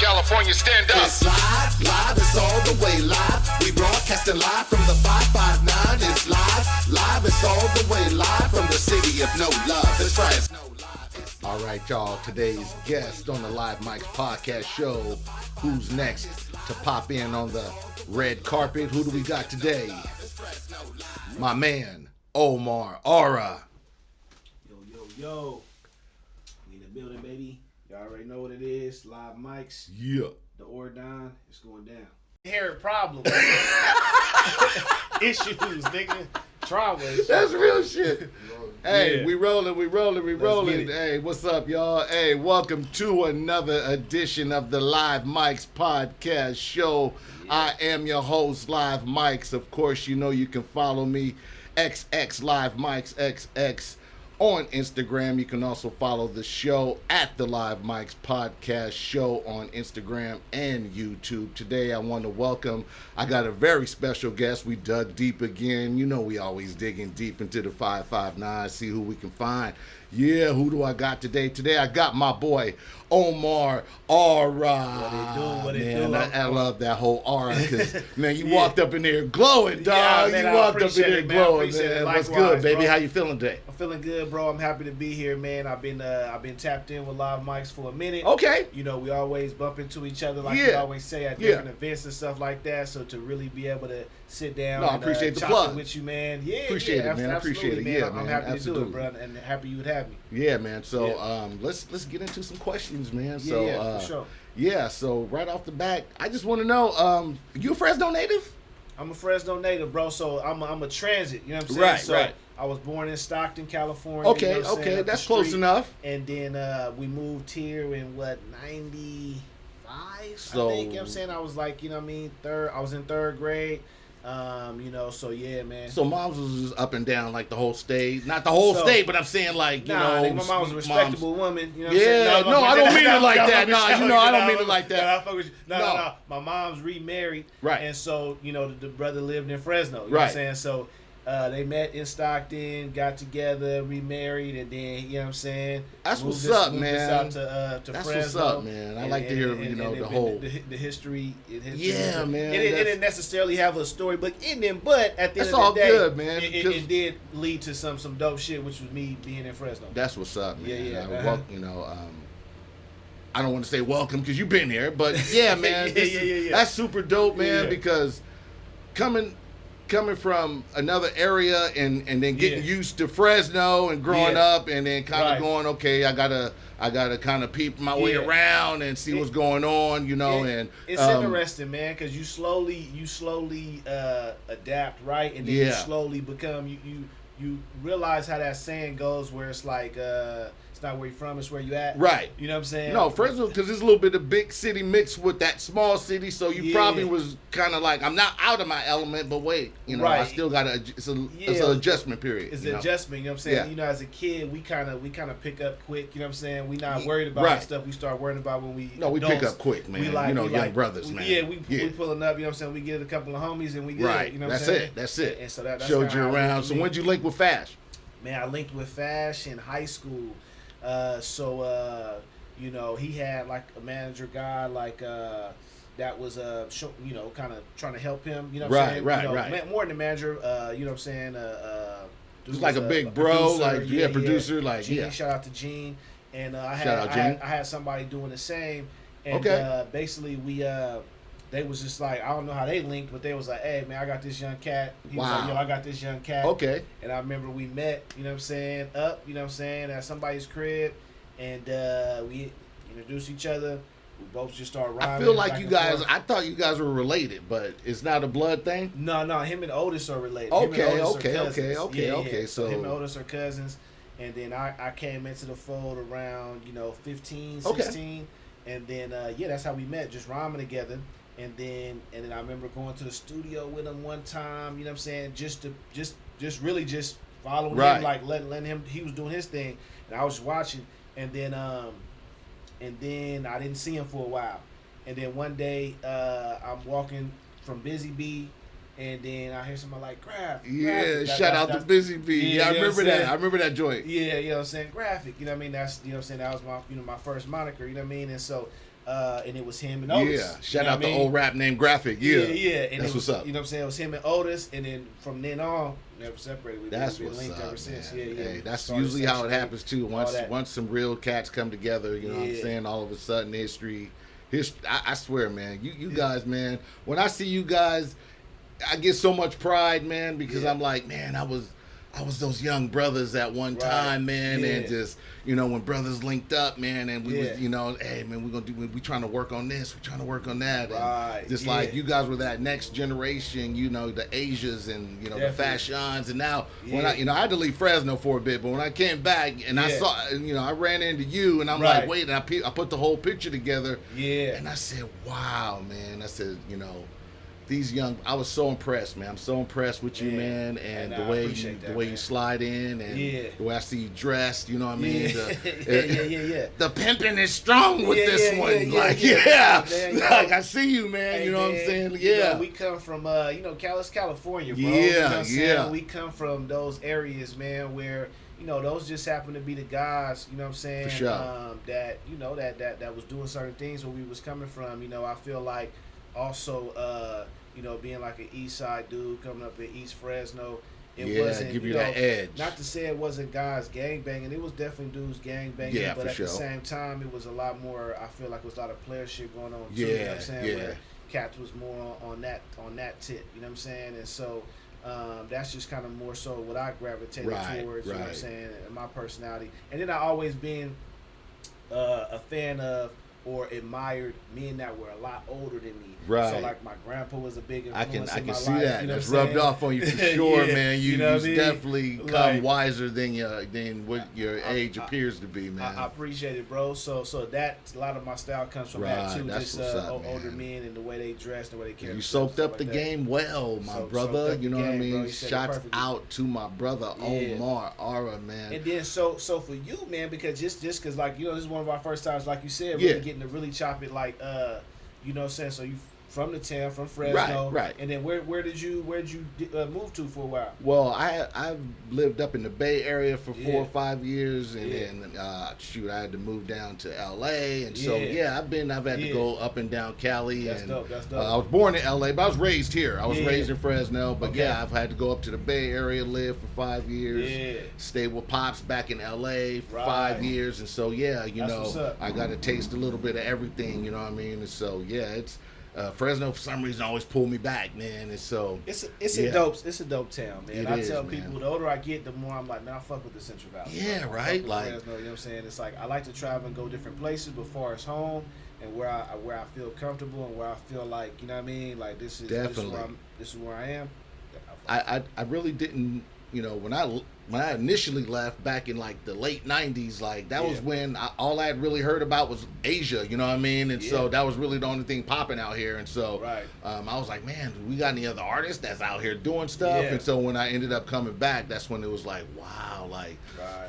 California, stand up. It's live, it's all the way live. We broadcasting live from the 559. It's live, it's all the way live from the city of no love. That's right. All right, y'all. Today's guest on the Live Mike's podcast show. Who's next to pop in on the red carpet? Who do we got today? My man, Omar Aura. Yo. We in the building, baby. Y'all already know what it is. Live Mike's. Yeah. The Ordine is going down. Inherent problem. Issues, nigga. Traumas. That's real shit. Hey, Yeah. we rolling. get it. Hey, what's up, y'all? Hey, welcome to another edition of the Live Mike's podcast show. Yeah. I am your host, Live Mike's. Of course, you know you can follow me, XX Live Mike's XX on Instagram. You can also follow the show at the Live Mike's podcast show on Instagram and YouTube. Today, I want to welcome, I got a very special guest. We dug deep again. You know we always digging deep into the 559, see who we can find. Yeah, who do I got today? Today, I got my boy, Omar Aura. What it do? Man, I love that whole aura because, man, you walked up in there glowing, dog. man, you I walked up in appreciate there it, man. glowing, Appreciate man. it. What's Likewise, good, baby? bro. How you feeling today? I'm feeling good, bro. I'm happy to be here, man. I've been tapped in with Live Mike's for a minute. Okay. You know, we always bump into each other, like Yeah. we always say at different events and stuff like that. So to really be able to sit down I and appreciate the chop plug. it with you, man. Yeah, Appreciate it, man. I appreciate absolutely, it. Yeah, I'm man. happy Absolutely. to do it, bro, and happy you would have me. Yeah, man. So Yeah. let's get into some questions, man. Yeah, So for sure. Yeah, so right off the bat, I just want to know, you a Fresno native? I'm a Fresno native, bro. So I'm a transit. You know what I'm saying? Right, so right. I was born in Stockton, California. Okay, you know what I'm saying, okay, up the that's close street. enough. And then we moved here in 95, So- I think. You know what I'm saying? I was like, you know what I mean, I was in third grade. You know, so yeah, man. So moms was just up and down like the whole state, not the whole So- state, but I'm saying like you know, nigga, my mom was a respectable woman. You know what Yeah, I'm saying? no, I don't mean it like that. No, Nah, you know, I don't mean it like that. No, I fuck with you. No. No. My mom's remarried. Right. And so, you know, the brother lived in Fresno. You know what Right. I'm saying? So they met in Stockton, got together, remarried, and then, you know what I'm saying? That's moved what's up, moved us man. out to That's Fresno. what's up, man. I like to hear, you know, the whole. The history. Yeah, man, It didn't necessarily have a story, but at the end That's of all the day, good, man, because- it did lead to some dope shit, which was me being in Fresno. That's what's up, man. Yeah. You know, I don't want to say welcome because you've been here, but yeah, man, Yeah. that's super dope, man. Yeah. Because coming from another area and then getting Yeah. used to Fresno and growing Yeah. up and then kind of Right. going, okay, I gotta kind of peep my way Yeah. around and see what's going on, you know. And It's interesting, man, because you slowly adapt, right, and then you Yeah. slowly become you realize how that saying goes, where it's like it's not where you're from, it's where you at. Right. You know what I'm saying? No, Fresno, because there's a little bit of big city mixed with that small city, so you Yeah. probably was kind of like, I'm not out of my element, but wait, you know, I Right. still got to, it's an Yeah. adjustment period. It's you an know? adjustment, you know what I'm saying? Yeah. You know, as a kid, we kind of pick up quick, you know what I'm saying? We not worried about Right. the stuff we start worrying about when we No, we pick adults. up quick, man. We like, you know, we young like- brothers, man. Yeah, we pulling up, you know what I'm saying? We get a couple of homies and we get Right. it, you know what That's I'm saying? it. That's it. And so that's Showed kinda you how it around. went for So me. when'd you link with Fash? Man, I linked with Fash in high school. You know, he had like a manager guy, like that was you know, kind of trying to help him. You know what I'm saying? Right, you know, right. More than a manager. You know what I'm saying? Just like a big bro, producer, like producer, like Gene, yeah. Shout out to Gene. And I Shout out, Gene. had somebody doing the same. And Okay. basically they was just like, I don't know how they linked, but they was like, hey man, I got this young cat. He was like, Wow. yo, I got this young cat. Okay. And I remember we met, you know what I'm saying, you know what I'm saying, at somebody's crib, and we introduced each other. We both just started rhyming. I feel like back you and guys, forth. I thought you guys were related, but it's not a blood thing? No, him and Otis are related. Okay, Him and Otis okay, are okay, cousins. okay. So him and So- Otis are cousins, and then I came into the fold around 15, Okay. 16, and then that's how we met, just rhyming together. And then I remember going to the studio with him one time, you know what I'm saying, just really just following Right. him, like letting him, he was doing his thing, and I was watching, and then I didn't see him for a while, and then one day I'm walking from Busy Bee, and then I hear somebody like Graphic. Yeah, shout out to Busy Bee. Yeah, I you know what remember I'm that. saying? I remember that joint. Yeah, you know what I'm saying? Graphic, you know what I mean? That's, you know what I'm saying? That was my, my first moniker, you know what I mean? And so and it was him and Otis. Yeah, shout out the old rap name Graphic. Yeah, And that's what's up. You know what I'm saying? It was him and Otis, and then from then on, never separated. We've That's been what's linked up, ever since. man. Yeah. Hey, that's usually how it happens too. Once some real cats come together, you know what I'm Yeah. saying? All of a sudden, history. I swear, man. You guys, man. When I see you guys, I get so much pride, man, because I'm like, man, I was those young brothers at one time, man, and just, you know, when brothers linked up, man, and we was, you know, hey, man, we trying to work on this, we trying to work on that, and just like you guys were that next generation, you know, the Asias and, you know, the fashions, and now when I had to leave Fresno for a bit, but when I came back and I saw, you know, I ran into you, and I'm like, wait, and I put the whole picture together, and I said, wow, man, I said, you know, these young, I was so impressed, man. I'm so impressed with you, man, and the way you slide in, and the way I see you dressed. You know what I mean? The pimpin is strong with this one. Like I see you, man. Hey, you know what I'm saying? You know, we come from you know, California, bro. Yeah, you know what I'm saying? We come from those areas, man, where, you know, those just happen to be the guys, you know what I'm saying? For sure. That, you know, that was doing certain things where we was coming from. You know, I feel like also you know, being like an East Side dude coming up in East Fresno, it wasn't, give you that edge. Not to say it wasn't guys gang banging, it was definitely dudes gang banging, but at the same time, it was a lot more. I feel like it was a lot of player shit going on too. You know what I'm saying? Where Cats was more on that tip. You know what I'm saying? And so that's just kind of more so what I gravitated towards. You know what I'm saying? And my personality, and then I always been a fan of or admired men that were a lot older than me. Right. So like my grandpa was a big influence I can in my see life, that. you know That's what I'm rubbed off on you for sure, man. You know what I mean? definitely come like, wiser than what your age appears to be, man. I appreciate it, bro. So that a lot of my style comes from that too. That's just older men and the way they dress, the way they carry. You soaked up the game well, my brother. You know what I mean? Shots out to my brother Omar Aura, man. And then so for you, man, because just because like, you know, this is one of our first times, like you said, really getting to really chop it, like you know what I'm saying? So you from the town, from Fresno, right. And then where did you move to for a while? Well, I've lived up in the Bay Area for 4 or 5 years, and then I had to move down to LA, and so I've had to go up and down Cali. That's dope. I was born in LA, but I was raised here. I was raised in Fresno, but I've had to go up to the Bay Area, live for 5 years, stay with Pops back in LA for 5 years, and so you know, I got to taste a little bit of everything. You know what I mean? And so it's. Fresno for some reason always pulled me back, man, and so it's a dope town, man. I tell people the older I get, the more I'm like, man, I fuck with the Central Valley. Yeah, right. Like Fresno, you know what I'm saying? It's like I like to travel and go different places, but far as home and where I feel comfortable and where I feel like, you know what I mean, like this is where I am. I really didn't, you know, when I initially left back in like the late 90s, like that was when all I had really heard about was Asia, you know what I mean? And so that was really the only thing popping out here. And so I was like, man, do we got any other artists that's out here doing stuff? And so when I ended up coming back, that's when it was like, wow, like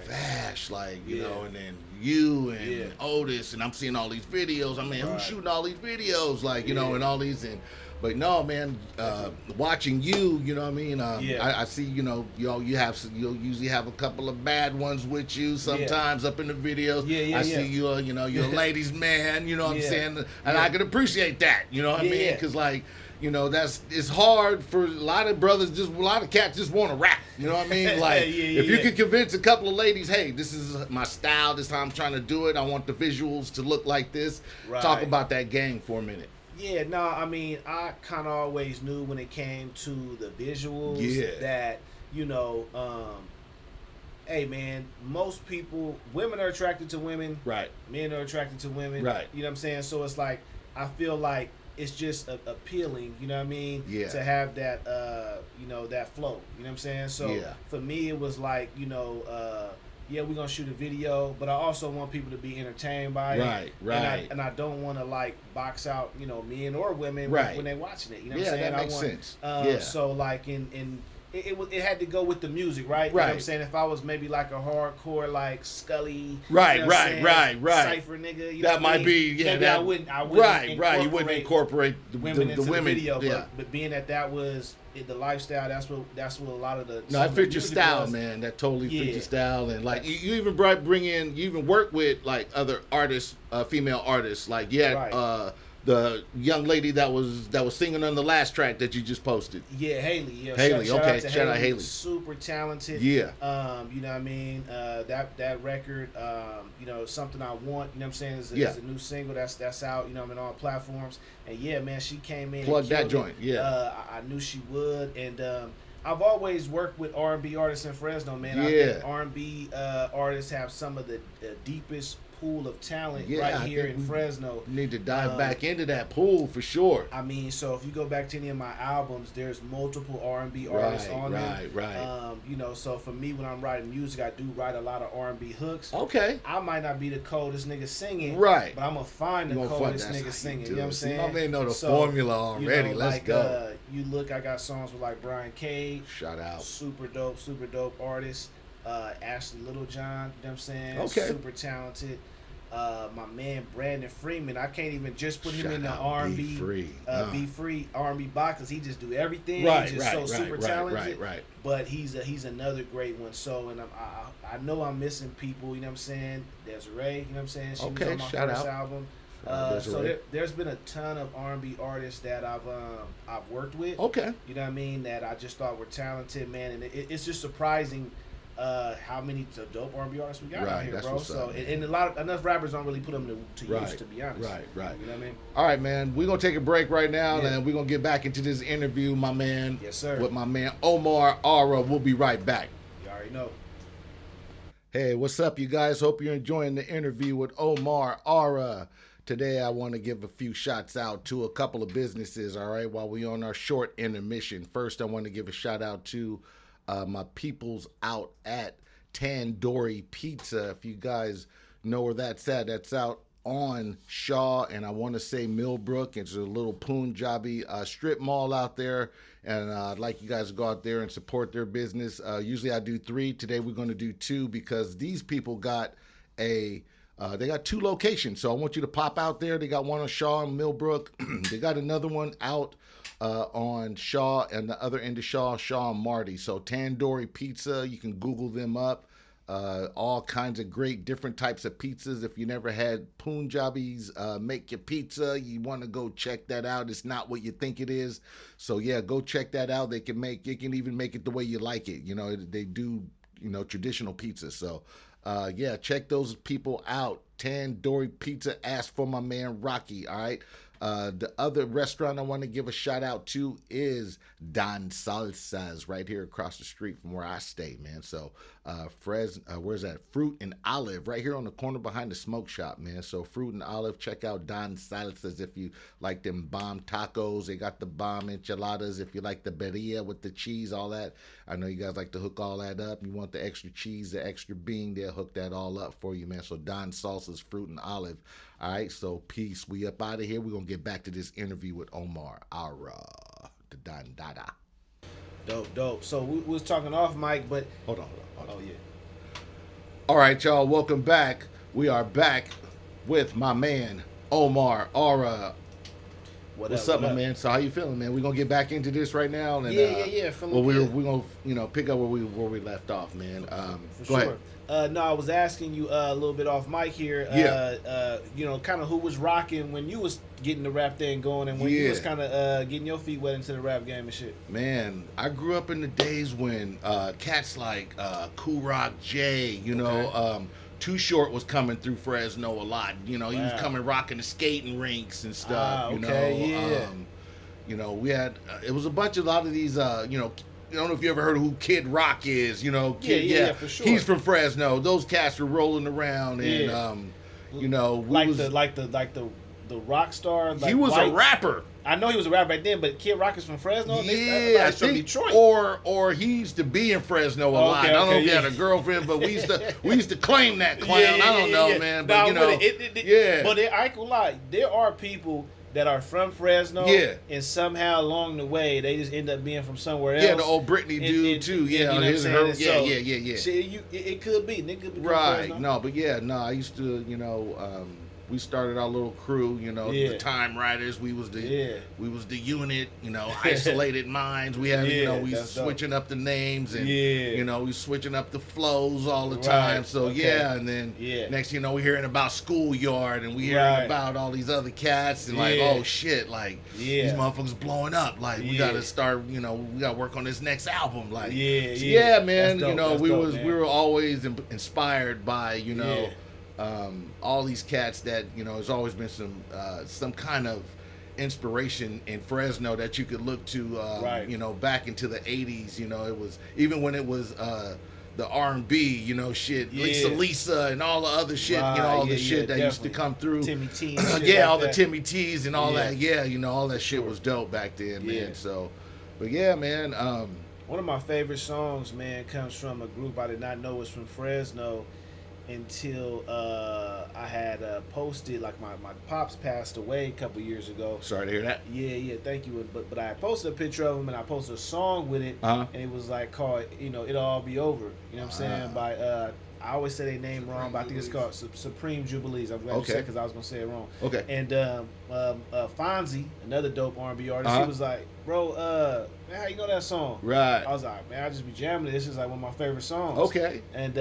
Vash, like, you know, and then you and Otis, and I'm seeing all these videos. I mean, who's shooting all these videos? Like, you know, and all these, but no, man, watching you, you know what I mean? I see, you know, you'll usually have a couple of bad ones with you sometimes up in the videos. I see you, you know, you're a ladies' man, you know what I'm saying? And I can appreciate that, you know what I mean? Because, like, you know, it's hard for a lot of brothers, a lot of cats just want to rap, you know what I mean? Like, if you can convince a couple of ladies, hey, this is my style, this is how I'm trying to do it, I want the visuals to look like this. Talk about that gang for a minute. Yeah, no, I mean, I kind of always knew when it came to the visuals that, you know, hey, man, most people, women are attracted to women. Right. Men are attracted to women. Right. You know what I'm saying? So it's like, I feel like it's just appealing, you know what I mean? To have that, you know, that flow. You know what I'm saying? So for me, it was like, you know, we're going to shoot a video, but I also want people to be entertained by it. Right. And I don't want to, like, box out, you know, men or women when they're watching it. You know what I'm saying? That makes sense. So, like, in it had to go with the music, right? You know what I'm saying? If I was maybe like a hardcore like Scully, right, you know right. Cypher nigga, you know that what I might mean? be, yeah. Maybe that, I wouldn't right. You wouldn't incorporate the women into women. the video, yeah. but being that was the lifestyle, that's what a lot of the no, it fit your style, man. That totally fit your style, and like you even you even work with like other artists, female artists, like the young lady that was singing on the last track that you just posted. Yeah, Haley. Yeah, Haley. Shout out Haley. Super talented. Yeah. You know what I mean? That record, you know, Something I Want. You know what I'm saying? Is a new single that's out. You know, on all platforms. And yeah, man, she came in. Plug that joint. It. Yeah. I knew she would, and I've always worked with R&B artists in Fresno, man. Yeah. I think R&B artists have some of the deepest pool of talent right here in Fresno. Need to dive back into that pool for sure. I mean, so if you go back to any of my albums, there's multiple R&B artists on them. Right. You know, so for me, when I'm writing music, I do write a lot of R&B hooks. Okay. I might not be the coldest nigga singing, right? But I'm gonna find the coldest nigga singing. You know what I'm saying? I may know the formula already. You know, Let's go. You look, I got songs with like Brian Cage. Shout out. Super dope artist. Ashley Littlejohn. You know what I'm saying? Okay. Super talented. My man Brandon Freeman, I can't even just put him in the R&B, Be Free R&B box because he just do everything. He's just super talented. Right. But he's another great one. So, and I know I'm missing people. You know what I'm saying? Desiree, you know what I'm saying? She was on my first album. So there's been a ton of R&B artists that I've worked with. Okay. You know what I mean? That I just thought were talented, man. And it's just surprising. How many dope R&B artists we got out here, bro? So and enough rappers don't really put them to use, to be honest. Right. You know what I mean? All right, man. We're gonna take a break right now, and we're gonna get back into this interview, my man. Yes, sir. With my man Omar Aura. We'll be right back. You already know. Hey, what's up, you guys? Hope you're enjoying the interview with Omar Aura. Today, I want to give a few shots out to a couple of businesses. All right, while we're on our short intermission. First, I want to give a shout out to my peoples out at Tandoori Pizza. If you guys know where that's out on Shaw, and I want to say Millbrook. It's a little Punjabi strip mall out there, and I'd like you guys to go out there and support their business. Usually I do 3. Today we're going to do 2 because these people got they got 2 locations. So I want you to pop out there. They got one on Shaw and Millbrook. They got another one out on Shaw and the other end of Shaw and Marty. So Tandoori Pizza, you can Google them up. All kinds of great different types of pizzas. If you never had Punjabis make your pizza, you want to go check that out. It's not what you think it is. So yeah, go check that out. They can even make it the way you like it. You know, they do, traditional pizza. So yeah, check those people out. Tandoori Pizza. Ask for my man Rocky. All right. The other restaurant I want to give a shout out to is Don Salsa's right here across the street from where I stay, man. So, where's that? Fruit and Olive right here on the corner behind the smoke shop, man. So Fruit and Olive, check out Don Salsa's if you like them bomb tacos. They got the bomb enchiladas. If you like the birria with the cheese, all that. I know you guys like to hook all that up. You want the extra cheese, the extra bean, they'll hook that all up for you, man. So Don Salsa's Fruit and Olive. All right, so peace. We up out of here. We're going to get back to this interview with Omar Aura, the Don Dada. Dope. So we was talking off mic, but... Hold on. Oh, yeah. All right, y'all. Welcome back. We are back with my man, Omar Aura. What's up, my man? So how you feeling, man? We're going to get back into this right now. And, yeah. Well, we're going to, pick up where we left off, man. Go ahead. No, I was asking you a little bit off mic here. Kind of who was rocking when you was getting the rap thing going, and when you was kind of getting your feet wet into the rap game and shit. Man, I grew up in the days when cats like Kool Rock J, Too Short was coming through Fresno a lot. He was coming rocking the skating rinks and stuff. We had it was a lot of these I don't know if you ever heard of who Kid Rock is, Kid, yeah, for sure. He's from Fresno. Those cats were rolling around, and the rock star. He was a rapper. I know he was a rapper back then, but Kid Rock is from Fresno. Yeah, I think Detroit. Or he used to be in Fresno a lot. I don't know if he had a girlfriend, but we used to claim that clown. I don't know, man. But But I ain't gonna lie. There are people that are from Fresno. Yeah. And somehow along the way they just end up being from somewhere else. Yeah, the old Britney dude too. Yeah, you know his, what I'm her, saying? yeah. Shit, it could be. Nigga could be Right. Fresno. No, but yeah, no. I used to, we started our little crew. The Time Riders. We was the unit. Isolated minds. We had, we switching up the names and we switching up the flows all the time. So and then next we hearing about Schoolyard and we hearing about all these other cats and like, oh shit, like these motherfuckers blowing up. Like we gotta start, we gotta work on this next album. Like man. Dope, we man. were always inspired by all these cats that there's always been some kind of inspiration in Fresno that you could look to back into the 80s. It was even when it was the R&B shit, Lisa and all the other shit, all the shit that used to come through, Timmy T all the Timmy T's and all that, all that shit was dope back then, man. So but man, one of my favorite songs, man, comes from a group I did not know was from Fresno until I had posted, like my pops passed away a couple years ago. Sorry to hear that. Yeah, thank you. But I posted a picture of him and I posted a song with it, and it was like called, It'll All Be Over. You know what I'm saying? By I always say their name wrong, but I think it's called Supreme Jubilees. I'm glad you said because I was gonna say it wrong. Okay. And Fonzie, another dope R&B artist, he was like, "Bro, man, how you know that song?" Right. I was like, "Man, I just be jamming it. This is like one of my favorite songs." Okay. And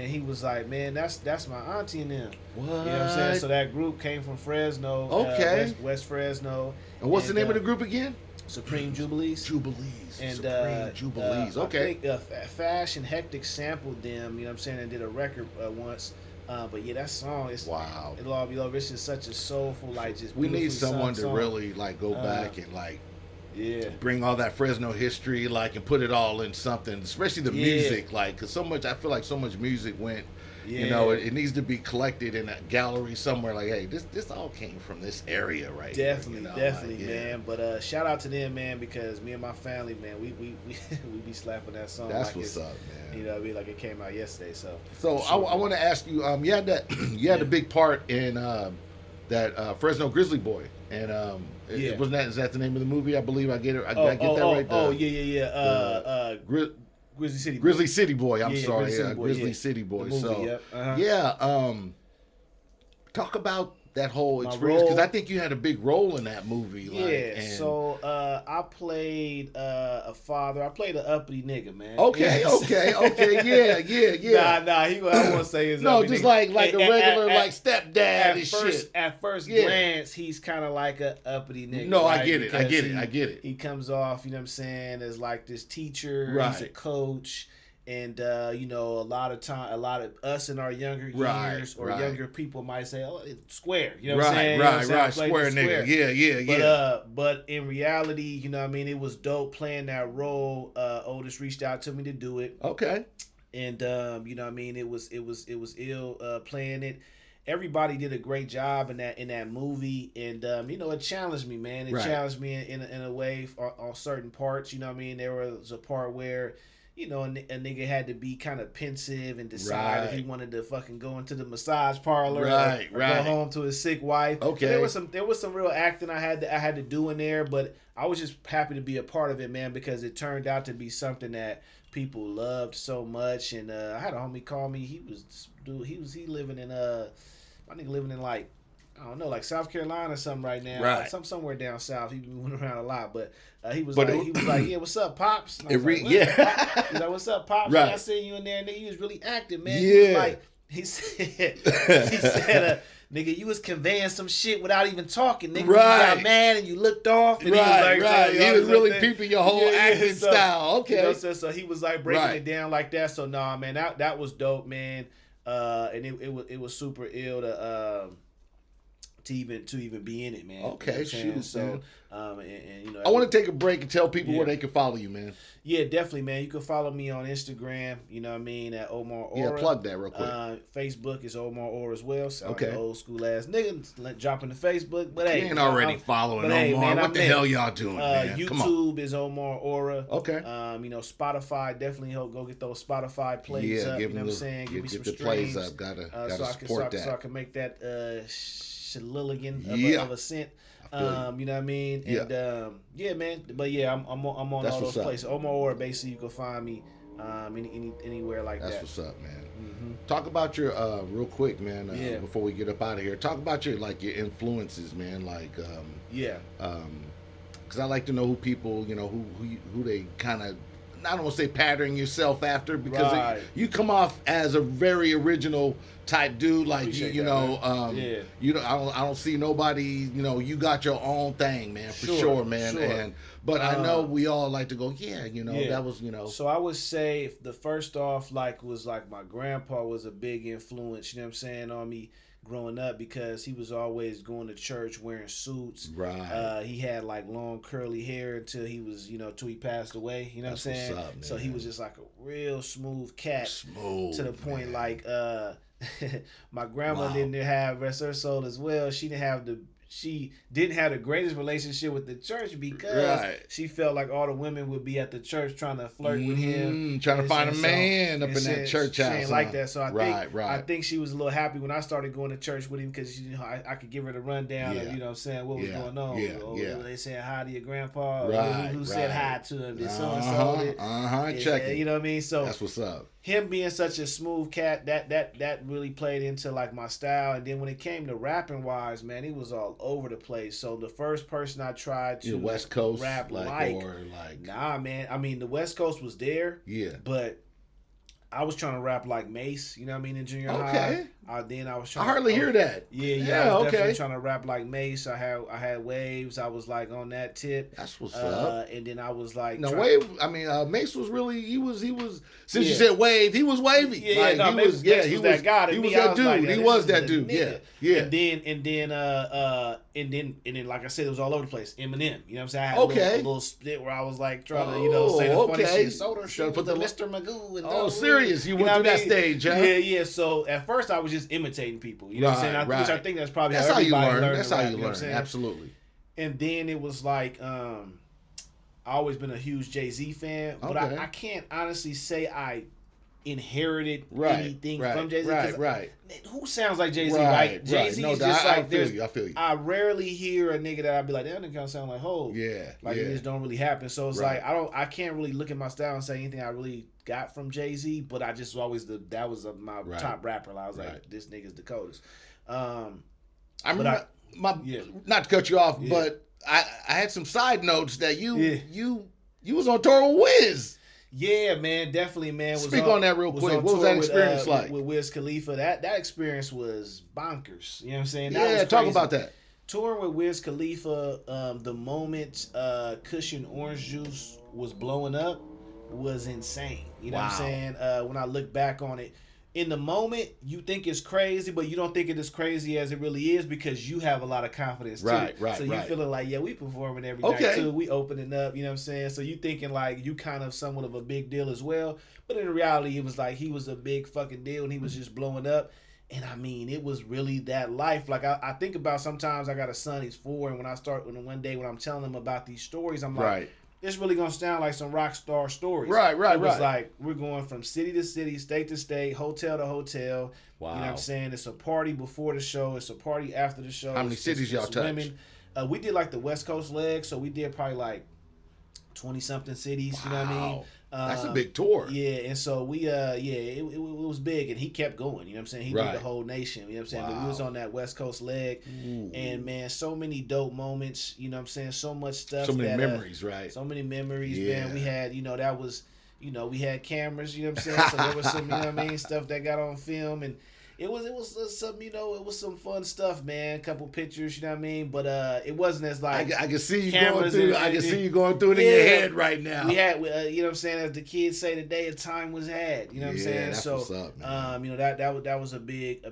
he was like, "Man, that's my auntie and them." What? You know what I'm saying? So that group came from Fresno. Okay. West Fresno. And what's the name of the group again? Supreme Jubilees. And Supreme Jubilees. Okay. I think Fashion Hectic sampled them, you know what I'm saying, and did a record once. But yeah, that song is wow. It'll All Be Over. It's just such a soulful, like just we need someone to song. really like go back and like bring all that Fresno history like and put it all in something, especially the music, like because I feel like so much music went. It needs to be collected in a gallery somewhere. Like, hey, this all came from this area, right? Definitely, man. But shout out to them, man, because me and my family, man, we be slapping that song. That's like what's up, man. You know what I mean? Like it came out yesterday. So I want to ask you, you had a big part in that Fresno Grizzly Boy, and is that the name of the movie? I believe I get it. I get that right. Grizzly City Boy. I'm sorry. Grizzly City Boy. Movie, so, talk about that whole experience because I think you had a big role in that movie. So I played a father. I played an uppity nigga, man. Okay. Yeah. Nah. I won't say his no, just nigga. like a regular like stepdad and shit. At first glance, he's kind of like a uppity nigga. No, right? I get it. He comes off, you know what I'm saying, as like this teacher. Right. He's a coach. And a lot of us in our younger years or younger people might say, "Oh, it's square." You know what I'm saying? Right. Square nigga. Yeah. But in reality, you know what I mean, it was dope playing that role. Otis reached out to me to do it. Okay. And you know what I mean, it was ill playing it. Everybody did a great job in that movie, and it challenged me, man. It challenged me in a way on certain parts. You know what I mean? There was a part where a nigga had to be kind of pensive and decide if he wanted to fucking go into the massage parlor or go home to his sick wife. Okay. There was some real acting I had to do in there, but I was just happy to be a part of it, man, because it turned out to be something that people loved so much. And I had a homie call me. He living in my nigga living in like, I don't know, like South Carolina or something right now. Right. Like somewhere down south. He been moving around a lot, but he was like, yeah, what's up, Pops? And I was like, He's like, what's up, Pops? Right. I seen you in there, nigga. You was really active, man. Yeah. He said, nigga, you was conveying some shit without even talking, nigga. Right. You got mad and you looked off. And He was really like peeping your whole acting style. Okay. So he was like breaking it down like that. So nah, man, that was dope, man. And it was super ill to even be in it, man. Okay, shoot. So, I want to take a break and tell people where they can follow you, man. Yeah, definitely, man. You can follow me on Instagram. You know what I mean, at Omar Aura. Yeah, plug that real quick. Facebook is Omar Aura as well. So old school ass nigga dropping the Facebook, but hey, you ain't already following Omar. Hey, man, what the hell y'all doing, man? YouTube is Omar Aura. Okay. Spotify, definitely go get those Spotify plays up. You know what I'm saying? Give me some streams. Plays up. Gotta support that. So I can make that Shilligan of a cent. You know what I mean? And yeah, man. But yeah, I'm on That's all those what's up. places. Omar Aura, basically, you can find me anywhere like That's that. what's up, man. Talk about your real quick, man. Yeah. Before we get up out of here, talk about your influences, man. Like, because I like to know who people, who they kind of. I don't want to say pattern yourself after, because you come off as a very original type dude. Like you know, I don't see nobody. You got your own thing, man, for sure, man. Sure. But I know we all like to go, that was, So I would say if the first off, was my grandpa was a big influence. You know what I'm saying, on me growing up, because he was always going to church wearing suits. Right. He had long curly hair until he was, till he passed away. You know what I'm saying? What's up, man. So he was just like a real smooth cat. To the point, my grandma didn't have, rest her soul as well. She didn't have the greatest relationship with the church, because she felt like all the women would be at the church trying to flirt with him, trying to find a man up in that church house. She ain't like that. So I think she was a little happy when I started going to church with him, because I could give her the rundown of what was going on. They saying hi to your grandpa. Who said hi to him? Did so and so? Check it. You know what I mean? So that's what's up. Him being such a smooth cat, that really played into my style. And then when it came to rapping wise, man, he was all over the place. So the first person I tried to West Coast rap nah, man. I mean, the West Coast was there, but I was trying to rap like Mace, you know what I mean, in junior high. I was trying. I hardly hear that. I was definitely trying to rap like Mace. I had waves. I was on that tip. That's what's up. And then I was wave. I mean, Mace was really he was. Since you said wave, he was wavy. Mace was that guy. He was that dude. He was that dude. Yeah. And then, like I said, it was all over the place. Eminem, you know what I'm saying? I had a little split where I was trying to, say the funny shit. Soda shit with the Mr. Magoo. And serious? You went through that stage, huh? Yeah. So at first I was just imitating people, you know what I'm saying? Which I think that's probably how you learn. That's how you learn. Absolutely. And then it was I always been a huge Jay-Z fan, but I can't honestly say I inherited anything from Jay-Z. Right. Who sounds like Jay-Z, right? Jay-Z is just I feel you. I rarely hear a nigga that I'd be like, that nigga kind of sound like Hov. Yeah. It just don't really happen. So it's I can't really look at my style and say anything I really got from Jay-Z, but I just always that was my top rapper. I was like, this nigga's the coldest. I remember not to cut you off, but I had some side notes that you was on tour with Wiz. Yeah, man, definitely, man. Speak on that real quick. What was that experience like? With Wiz Khalifa, that experience was bonkers. You know what I'm saying? Talk about that. Touring with Wiz Khalifa, the moment Cushion Orange Juice was blowing up was insane. You know what I'm saying? When I look back on it, in the moment, you think it's crazy, but you don't think it as crazy as it really is, because you have a lot of confidence too. Right. So you feeling like, we performing every night too. We opening up, you know what I'm saying? So you thinking you kind of somewhat of a big deal as well. But in reality, it was he was a big fucking deal, and he was just blowing up. And I mean, it was really that life. I think about, sometimes I got a son, he's 4, and one day when I'm telling him about these stories, I'm like, it's really gonna sound like some rock star stories. It was we're going from city to city, state to state, hotel to hotel. Wow. You know what I'm saying? It's a party before the show. It's a party after the show. How many cities y'all touched? Women. We did the West Coast leg, so we did probably 20-something cities. Wow. You know what I mean? That's a big tour. Yeah, and so we it was big, and he kept going, you know what I'm saying? He did the whole nation, you know what I'm saying? Wow. But we was on that West Coast leg. Ooh. And man, so many dope moments, you know what I'm saying? So much stuff. So many memories, right? So many memories, man. We had, that was, we had cameras, you know what I'm saying? So there was some, you know what I mean, stuff that got on film, and it was some, it was some fun stuff, man. A couple pictures, you know what I mean? But it wasn't as I can see you going through. I can see you going through it in your head right now. We had, you know what I'm saying? As the kids say today, a time was had. You know what I'm saying? That's what's up, man. That was a big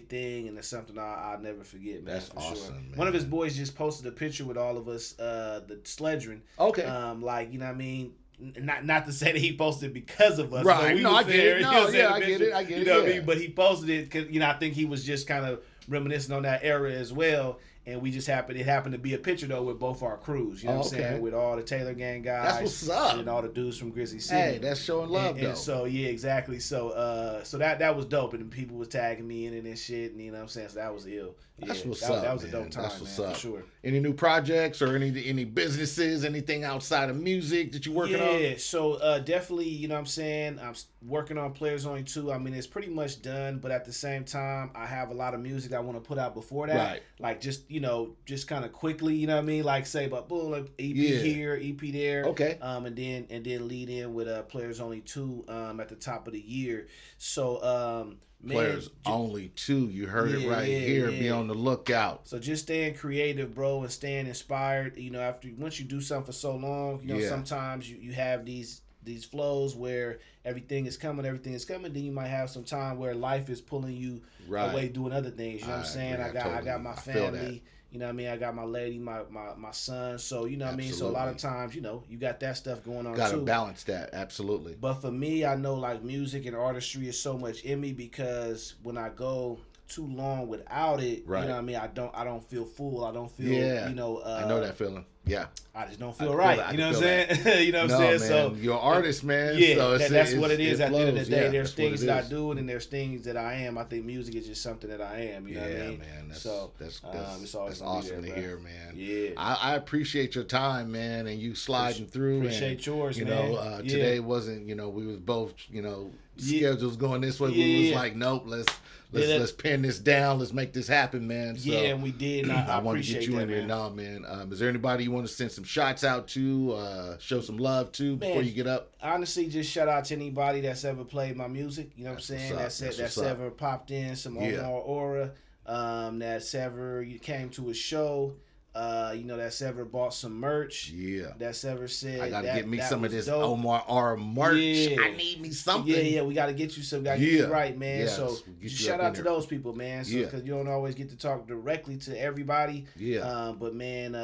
thing, and it's something I'll never forget, man. That's for awesome. Sure. Man. One of his boys just posted a picture with all of us, the sledgering. Okay. You know what I mean? Not to say that he posted because of us. Right. No, I get it. No, I get it. You know what I mean? But he posted it because, I think he was just kind of reminiscing on that era as well. And we just happened to be a picture though with both our crews, you know what I'm saying? With all the Taylor Gang guys. That's what's up. And all the dudes from Grizzly City. Hey, that's showing love though. And so yeah, exactly. So that was dope, and people was tagging me in it and shit, and you know what I'm saying? So that was ill. That's what's up. That was man. a dope time, that's what's man, up. for sure. Any new projects or any businesses, anything outside of music that you working on? Yeah, so definitely, you know what I'm saying? I'm working on Players Only 2. I mean, it's pretty much done, but at the same time, I have a lot of music I want to put out before that. Right. Like just kind of quickly, you know what I mean? Like say, but boom, like EP here, EP there. Okay. And then lead in with Players Only 2 at the top of the year. So Players Only 2. You heard it right here. Be on the lookout. So just staying creative, bro, and staying inspired. You know, once you do something for so long, you know, sometimes you have these flows where everything is coming. Then you might have some time where life is pulling you away doing other things. You know what I'm saying? I got my family. You know what I mean? I got my lady, my son. So, you know what I mean? So a lot of times, you know, you got that stuff going on too. Got to balance that. Absolutely. But for me, I know like music and artistry is so much in me because when I go too long without it, you know what I mean? I don't feel full. I don't feel, you know. I know that feeling. Yeah. I just don't feel right. You know what I'm saying? You know what I'm saying? Man, so you're an artist, man. Yeah, so that's what it is at the end of the day. Yeah, there's things that I do and there's things that I am. I think music is just something that I am. You know what I mean? Man. That's it's always awesome to hear, man. Yeah. I appreciate your time, man, and you sliding through. Appreciate yours, you man. know, today wasn't, you know, we was both, you know, schedules going this way. We was like, nope, let's pin this down. Let's make this happen, man. So, and we did. And I want to get you that, in there now, man. Is there anybody you want to send some shots out to, show some love to before you get up? Honestly, just shout out to anybody that's ever played my music. You know what I'm saying? That's ever popped in some Omar Aura. That's ever came to a show. You know, that's ever bought some merch. Yeah. That's ever said, I gotta get me some of this dope. Omar Aura merch. Yeah. I need me something. Yeah, we gotta get you some. Gotta get you right, man. Yes. So shout out to those people, man. So because you don't always get to talk directly to everybody. Yeah. But man,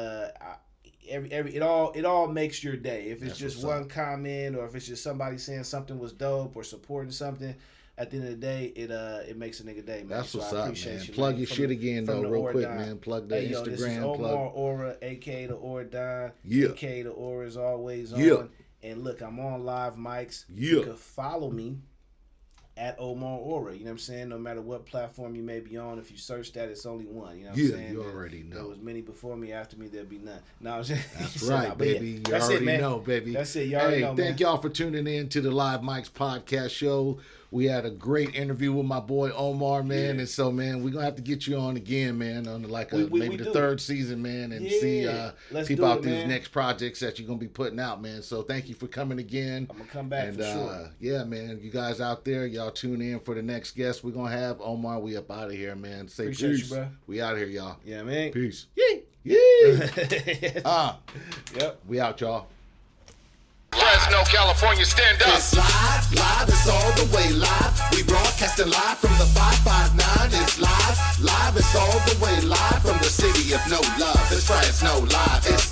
it all makes your day. If it's just one comment or if it's just somebody saying something was dope or supporting something. At the end of the day, it makes a nigga day, man. That's what's I up, appreciate man. you, Plug man. your shit again, though, real quick, man. Plug the Instagram. This is Omar Aura, a.k.a. the Aura Don. Yeah. A.k.a. the Aura is always on. And look, I'm on live mics. You can follow me at Omar Aura. You know what I'm saying? No matter what platform you may be on, if you search that, it's only one. You know what I'm saying? You already know. There was many before me. After me, there'll be none. No, that's right, baby. You already know, baby. That's it. You already know, man. Thank y'all for tuning in to the Live Mics podcast show. We had a great interview with my boy Omar, man. And so, man, we're going to have to get you on again, man, on maybe the third season, man, and see peep out these next projects that you're going to be putting out, man. So thank you for coming again. I'm going to come back for sure. Yeah, man, you guys out there, y'all tune in for the next guest we're going to have. Omar, we up out of here, man. Say Appreciate peace. You, bro. We out of here, y'all. Yeah, man. Peace. Yee. Yep. We out, y'all. Fresno, California, stand up. It's live, it's all the way live. We broadcasting live from the 559. It's live, it's all the way live from the city of no love. It's Fresno live. It's